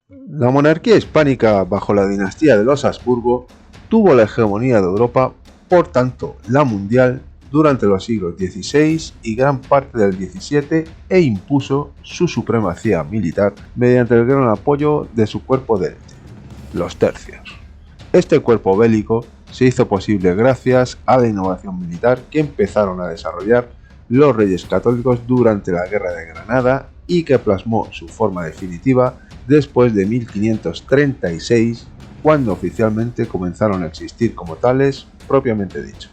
La monarquía hispánica bajo la dinastía de los Habsburgo tuvo la hegemonía de Europa, por tanto la mundial, durante los siglos XVI y gran parte del XVII e impuso su supremacía militar mediante el gran apoyo de su cuerpo de élite, los tercios. Este cuerpo bélico se hizo posible gracias a la innovación militar que empezaron a desarrollar los reyes católicos durante la Guerra de Granada y que plasmó su forma definitiva después de 1536, cuando oficialmente comenzaron a existir como tales propiamente dicho.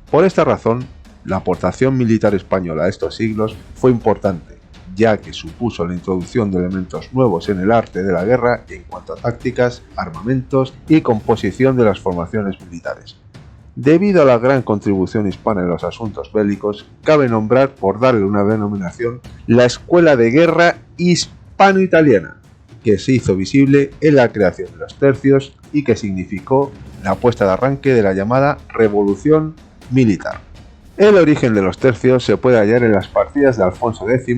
Por esta razón, la aportación militar española a estos siglos fue importante, ya que supuso la introducción de elementos nuevos en el arte de la guerra en cuanto a tácticas, armamentos y composición de las formaciones militares. Debido a la gran contribución hispana en los asuntos bélicos, cabe nombrar, por darle una denominación, la Escuela de Guerra Hispano-Italiana, que se hizo visible en la creación de los tercios y que significó la puesta de arranque de la llamada Revolución Militar. El origen de los tercios se puede hallar en las partidas de Alfonso X,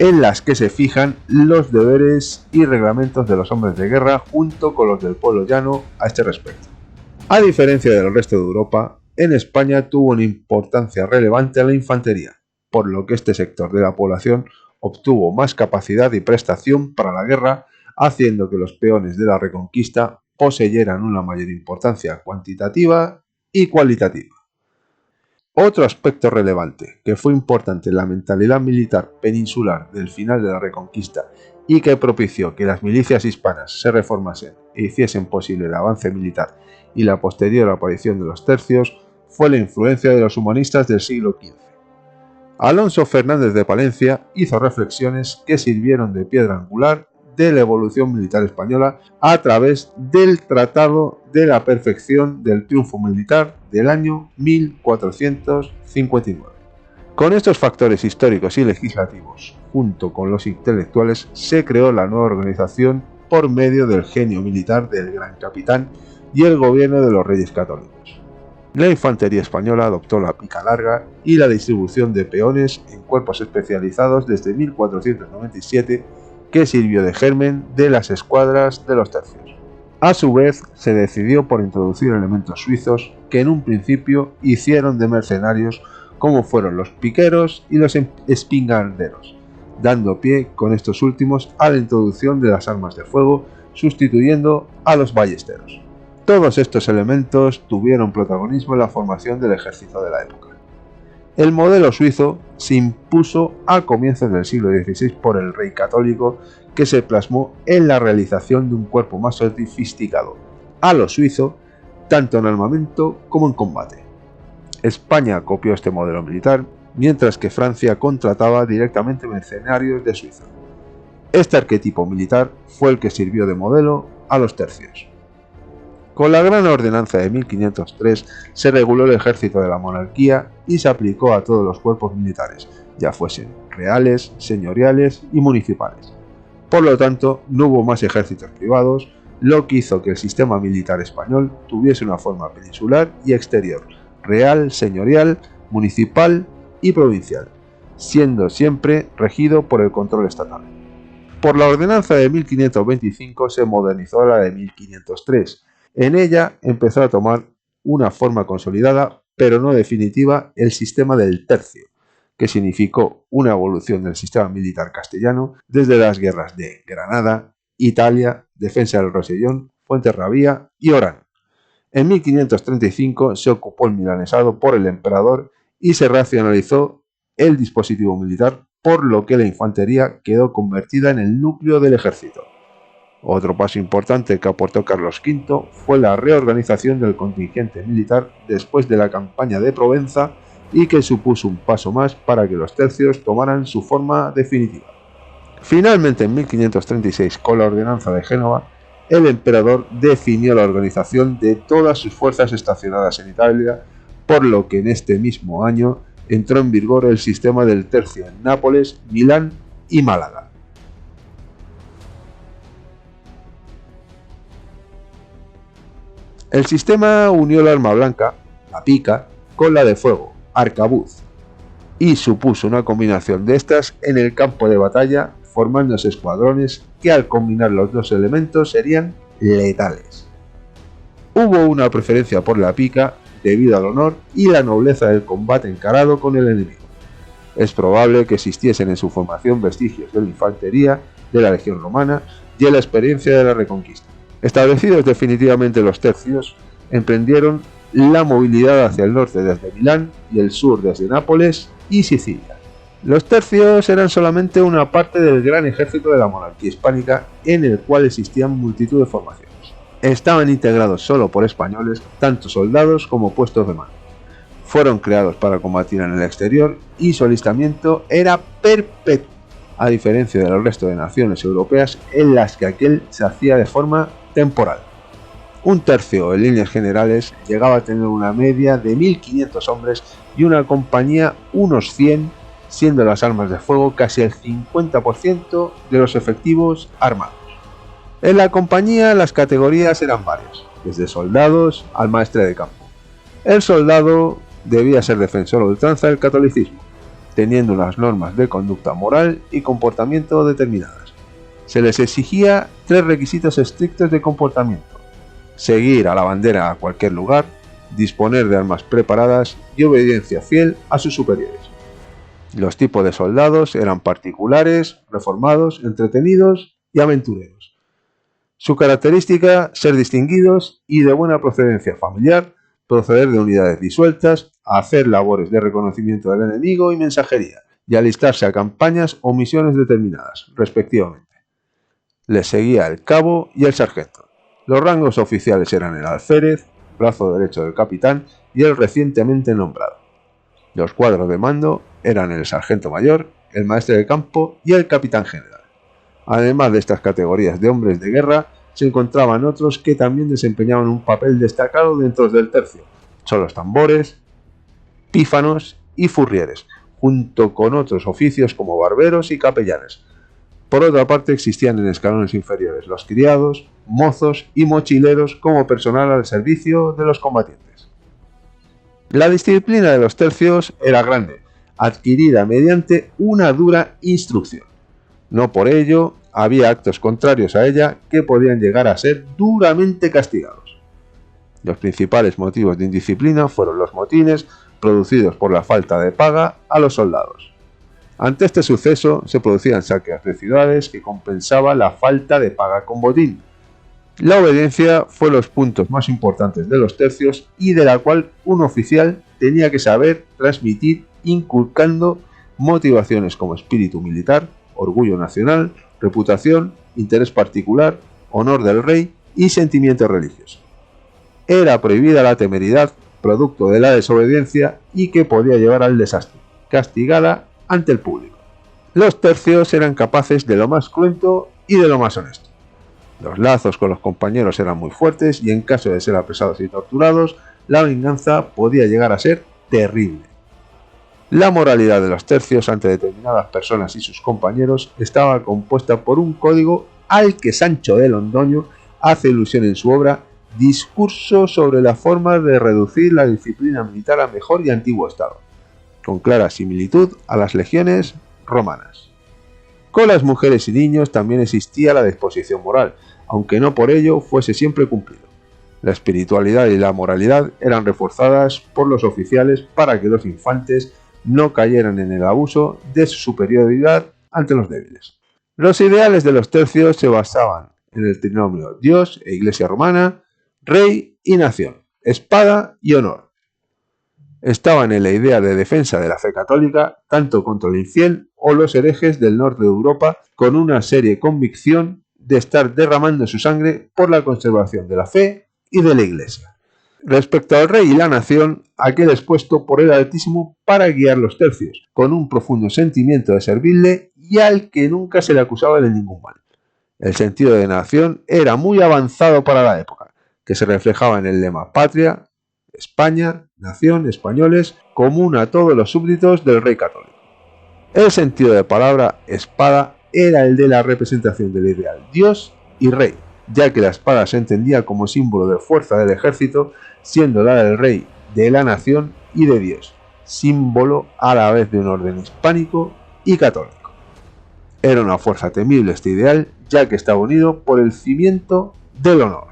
en las que se fijan los deberes y reglamentos de los hombres de guerra junto con los del pueblo llano a este respecto. A diferencia del resto de Europa, en España tuvo una importancia relevante la infantería, por lo que este sector de la población obtuvo más capacidad y prestación para la guerra, haciendo que los peones de la Reconquista poseyeran una mayor importancia cuantitativa y cualitativa. Otro aspecto relevante que fue importante en la mentalidad militar peninsular del final de la Reconquista y que propició que las milicias hispanas se reformasen e hiciesen posible el avance militar y la posterior aparición de los tercios fue la influencia de los humanistas del siglo XV. Alonso Fernández de Palencia hizo reflexiones que sirvieron de piedra angular de la evolución militar española a través del Tratado de la Perfección del Triunfo Militar del año 1459. Con estos factores históricos y legislativos, junto con los intelectuales, se creó la nueva organización por medio del genio militar del gran capitán y el gobierno de los reyes católicos. La infantería española adoptó la pica larga y la distribución de peones en cuerpos especializados desde 1497, que sirvió de germen de las escuadras de los tercios. A su vez, se decidió por introducir elementos suizos que en un principio hicieron de mercenarios, como fueron los piqueros y los espingarderos, dando pie con estos últimos a la introducción de las armas de fuego, sustituyendo a los ballesteros. Todos estos elementos tuvieron protagonismo en la formación del ejército de la época. El modelo suizo se impuso a comienzos del siglo XVI por el rey católico, que se plasmó en la realización de un cuerpo más sofisticado, a lo suizo, tanto en armamento como en combate. España copió este modelo militar, mientras que Francia contrataba directamente mercenarios de Suiza. Este arquetipo militar fue el que sirvió de modelo a los tercios. Con la Gran Ordenanza de 1503 se reguló el ejército de la monarquía y se aplicó a todos los cuerpos militares, ya fuesen reales, señoriales y municipales. Por lo tanto, no hubo más ejércitos privados, lo que hizo que el sistema militar español tuviese una forma peninsular y exterior, real, señorial, municipal y provincial, siendo siempre regido por el control estatal. Por la ordenanza de 1525 se modernizó la de 1503. En ella empezó a tomar una forma consolidada, pero no definitiva, el sistema del tercio, que significó una evolución del sistema militar castellano desde las guerras de Granada, Italia, defensa del Rosellón, Fuenterrabía y Orán. En 1535 se ocupó el milanesado por el emperador y se racionalizó el dispositivo militar, por lo que la infantería quedó convertida en el núcleo del ejército. Otro paso importante que aportó Carlos V fue la reorganización del contingente militar después de la campaña de Provenza y que supuso un paso más para que los tercios tomaran su forma definitiva. Finalmente, en 1536, con la ordenanza de Génova, el emperador definió la organización de todas sus fuerzas estacionadas en Italia, por lo que en este mismo año entró en vigor el sistema del tercio en Nápoles, Milán y Málaga. El sistema unió la arma blanca, la pica, con la de fuego, arcabuz, y supuso una combinación de estas en el campo de batalla, formándose escuadrones que al combinar los dos elementos serían letales. Hubo una preferencia por la pica debido al honor y la nobleza del combate encarado con el enemigo. Es probable que existiesen en su formación vestigios de la infantería de la legión romana y en la experiencia de la reconquista. Establecidos definitivamente los tercios, emprendieron la movilidad hacia el norte desde Milán y el sur desde Nápoles y Sicilia. Los tercios eran solamente una parte del gran ejército de la monarquía hispánica, en el cual existían multitud de formaciones. Estaban integrados solo por españoles, tanto soldados como puestos de mando. Fueron creados para combatir en el exterior y su alistamiento era perpetuo, a diferencia del resto de naciones europeas en las que aquel se hacía de forma temporal. Un tercio, en líneas generales, llegaba a tener una media de 1500 hombres y una compañía unos 100, siendo las armas de fuego casi el 50% de los efectivos armados. En la compañía las categorías eran varias, desde soldados al maestre de campo. El soldado debía ser defensor a ultranza del catolicismo, teniendo unas normas de conducta moral y comportamiento determinadas. Se les exigía 3 requisitos estrictos de comportamiento: seguir a la bandera a cualquier lugar, disponer de armas preparadas y obediencia fiel a sus superiores. Los tipos de soldados eran particulares, reformados, entretenidos y aventureros. Su característica, ser distinguidos y de buena procedencia familiar, proceder de unidades disueltas, hacer labores de reconocimiento del enemigo y mensajería, y alistarse a campañas o misiones determinadas, respectivamente. Les seguía el cabo y el sargento. Los rangos oficiales eran el alférez, brazo derecho del capitán y el recientemente nombrado. Los cuadros de mando eran el sargento mayor, el maestre de campo y el capitán general. Además de estas categorías de hombres de guerra, se encontraban otros que también desempeñaban un papel destacado dentro del tercio. Son los tambores, pífanos y furrieres, junto con otros oficios como barberos y capellanes. Por otra parte, existían en escalones inferiores los criados, mozos y mochileros como personal al servicio de los combatientes. La disciplina de los tercios era grande, adquirida mediante una dura instrucción. No por ello había actos contrarios a ella que podían llegar a ser duramente castigados. Los principales motivos de indisciplina fueron los motines producidos por la falta de paga a los soldados. Ante este suceso se producían saqueos de ciudades que compensaban la falta de paga con botín. La obediencia fue los puntos más importantes de los tercios y de la cual un oficial tenía que saber transmitir inculcando motivaciones como espíritu militar, orgullo nacional, reputación, interés particular, honor del rey y sentimiento religioso. Era prohibida la temeridad, producto de la desobediencia y que podía llevar al desastre, castigada ante el público. Los tercios eran capaces de lo más cruento y de lo más honesto. Los lazos con los compañeros eran muy fuertes y en caso de ser apresados y torturados, la venganza podía llegar a ser terrible. La moralidad de los tercios ante determinadas personas y sus compañeros estaba compuesta por un código al que Sancho de Londoño hace alusión en su obra Discurso sobre la forma de reducir la disciplina militar a mejor y antiguo estado, con clara similitud a las legiones romanas. Con las mujeres y niños también existía la disposición moral, aunque no por ello fuese siempre cumplido. La espiritualidad y la moralidad eran reforzadas por los oficiales para que los infantes no cayeran en el abuso de su superioridad ante los débiles. Los ideales de los tercios se basaban en el trinomio Dios e Iglesia romana, rey y nación, espada y honor. Estaban en la idea de defensa de la fe católica tanto contra el infiel o los herejes del norte de Europa, con una seria convicción de estar derramando su sangre por la conservación de la fe y de la Iglesia. Respecto al rey y la nación, aquel expuesto por el Altísimo para guiar los tercios, con un profundo sentimiento de servirle y al que nunca se le acusaba de ningún mal. El sentido de nación era muy avanzado para la época, que se reflejaba en el lema Patria, España, Nación, Españoles, común a todos los súbditos del rey católico. El sentido de palabra espada era el de la representación del ideal Dios y rey, ya que la espada se entendía como símbolo de fuerza del ejército, siendo la del rey de la nación y de Dios, símbolo a la vez de un orden hispánico y católico. Era una fuerza temible este ideal, ya que estaba unido por el cimiento del honor.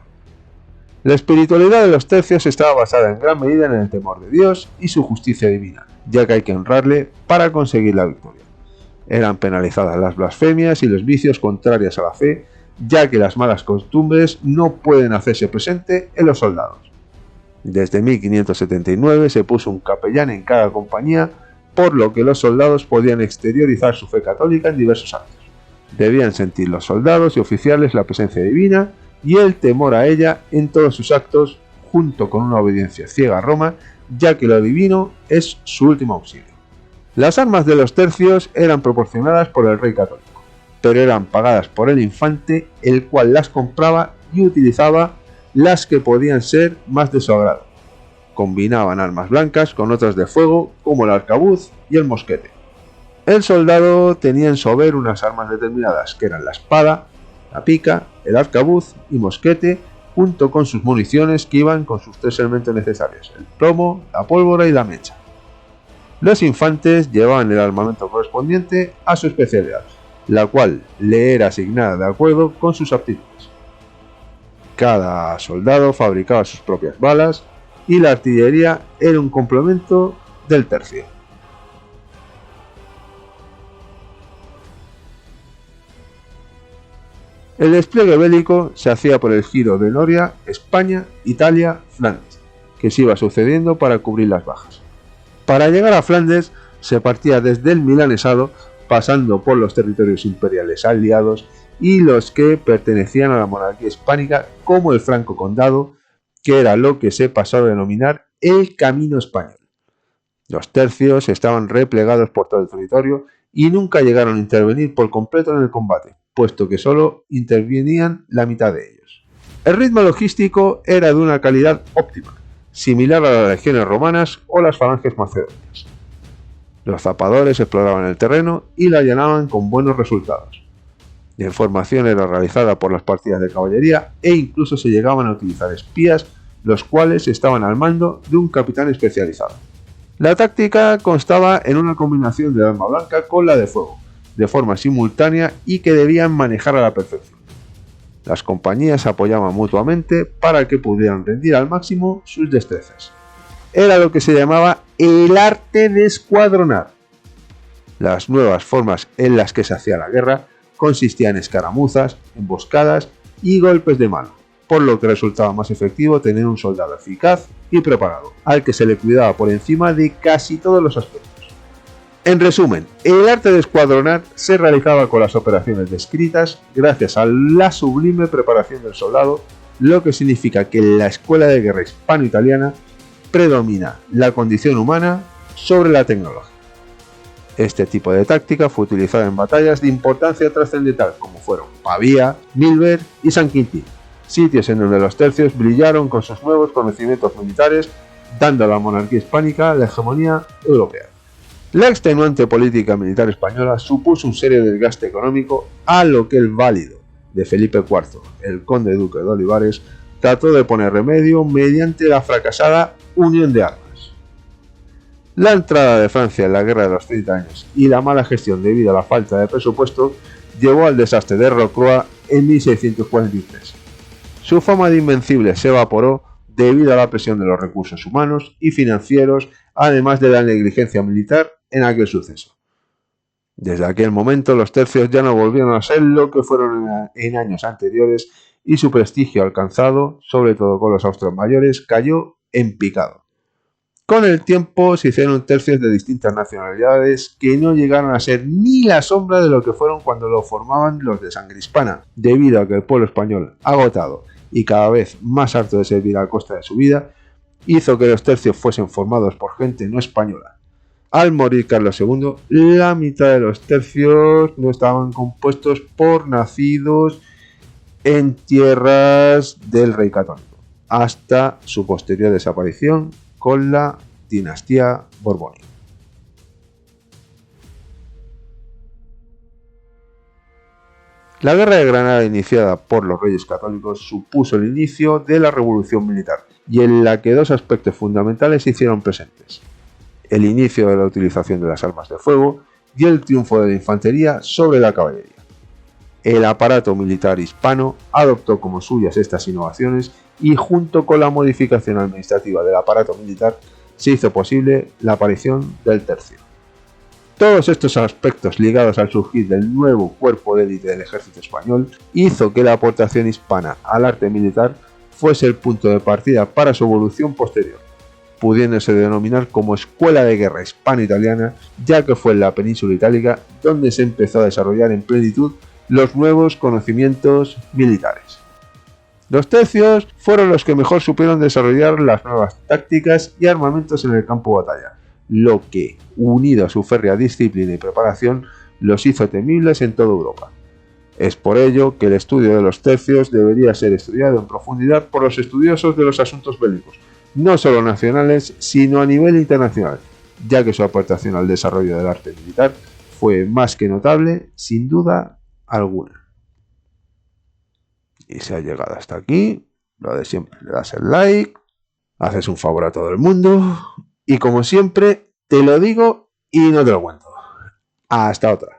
La espiritualidad de los tercios estaba basada en gran medida en el temor de Dios y su justicia divina, ya que hay que honrarle para conseguir la victoria. Eran penalizadas las blasfemias y los vicios contrarios a la fe, ya que las malas costumbres no pueden hacerse presente en los soldados. Desde 1579 se puso un capellán en cada compañía, por lo que los soldados podían exteriorizar su fe católica en diversos actos. Debían sentir los soldados y oficiales la presencia divina y el temor a ella en todos sus actos, junto con una obediencia ciega a Roma, ya que lo divino es su último auxilio. Las armas de los tercios eran proporcionadas por el rey católico, pero eran pagadas por el infante, el cual las compraba y utilizaba las que podían ser más de su agrado. Combinaban armas blancas con otras de fuego, como el arcabuz y el mosquete. El soldado tenía en su haber unas armas determinadas, que eran la espada, la pica, el arcabuz y mosquete, junto con sus municiones que iban con sus tres elementos necesarios, el plomo, la pólvora y la mecha. Los infantes llevaban el armamento correspondiente a su especialidad, la cual le era asignada de acuerdo con sus aptitudes. Cada soldado fabricaba sus propias balas y la artillería era un complemento del tercio. El despliegue bélico se hacía por el giro de Noria, España, Italia, Flandes, que se iba sucediendo para cubrir las bajas. Para llegar a Flandes se partía desde el milanesado, pasando por los territorios imperiales aliados y los que pertenecían a la monarquía hispánica, como el Franco Condado, que era lo que se pasó a denominar el Camino Español. Los tercios estaban replegados por todo el territorio y nunca llegaron a intervenir por completo en el combate, puesto que solo intervenían la mitad de ellos. El ritmo logístico era de una calidad óptima, similar a las legiones romanas o las falanges macedonias. Los zapadores exploraban el terreno y lo allanaban con buenos resultados. La información era realizada por las partidas de caballería e incluso se llegaban a utilizar espías, los cuales estaban al mando de un capitán especializado. La táctica constaba en una combinación de arma blanca con la de fuego, de forma simultánea y que debían manejar a la perfección. Las compañías se apoyaban mutuamente para que pudieran rendir al máximo sus destrezas. Era lo que se llamaba el arte de escuadronar. Las nuevas formas en las que se hacía la guerra consistían en escaramuzas, emboscadas y golpes de mano, por lo que resultaba más efectivo tener un soldado eficaz y preparado, al que se le cuidaba por encima de casi todos los aspectos. En resumen, el arte de escuadronar se realizaba con las operaciones descritas gracias a la sublime preparación del soldado, lo que significa que en la escuela de guerra hispano-italiana predomina la condición humana sobre la tecnología. Este tipo de táctica fue utilizada en batallas de importancia trascendental como fueron Pavía, Milver y San Quintín, sitios en donde los tercios brillaron con sus nuevos conocimientos militares, dando a la monarquía hispánica la hegemonía europea. La extenuante política militar española supuso un serio desgaste económico, a lo que el válido de Felipe IV, el conde duque de Olivares, trató de poner remedio mediante la fracasada Unión de Armas. La entrada de Francia en la Guerra de los 30 años y la mala gestión debido a la falta de presupuesto llevó al desastre de Rocroi en 1643. Su fama de invencible se evaporó debido a la presión de los recursos humanos y financieros, además de la negligencia militar en aquel suceso. Desde aquel momento los tercios ya no volvieron a ser lo que fueron en años anteriores y su prestigio alcanzado, sobre todo con los austrias mayores, cayó en picado. Con el tiempo se hicieron tercios de distintas nacionalidades que no llegaron a ser ni la sombra de lo que fueron cuando lo formaban los de sangre hispana, debido a que el pueblo español, agotado y cada vez más harto de servir a costa de su vida, hizo que los tercios fuesen formados por gente no española. Al morir Carlos II, la mitad de los tercios no estaban compuestos por nacidos en tierras del rey católico, hasta su posterior desaparición con la dinastía borbónica. La Guerra de Granada, iniciada por los Reyes Católicos, supuso el inicio de la Revolución Militar, y en la que dos aspectos fundamentales se hicieron presentes: el inicio de la utilización de las armas de fuego y el triunfo de la infantería sobre la caballería. El aparato militar hispano adoptó como suyas estas innovaciones y junto con la modificación administrativa del aparato militar se hizo posible la aparición del tercio. Todos estos aspectos ligados al surgir del nuevo cuerpo de élite del ejército español hizo que la aportación hispana al arte militar fuese el punto de partida para su evolución posterior, pudiéndose denominar como Escuela de Guerra Hispano-Italiana, ya que fue en la península itálica donde se empezó a desarrollar en plenitud los nuevos conocimientos militares. Los tercios fueron los que mejor supieron desarrollar las nuevas tácticas y armamentos en el campo de batalla, lo que, unido a su férrea disciplina y preparación, los hizo temibles en toda Europa. Es por ello que el estudio de los tercios debería ser estudiado en profundidad por los estudiosos de los asuntos bélicos, no solo nacionales, sino a nivel internacional, ya que su aportación al desarrollo del arte militar fue más que notable, sin duda alguna. Y si has llegado hasta aquí, lo de siempre, le das el like, haces un favor a todo el mundo, y como siempre, te lo digo y no te lo cuento. Hasta otra.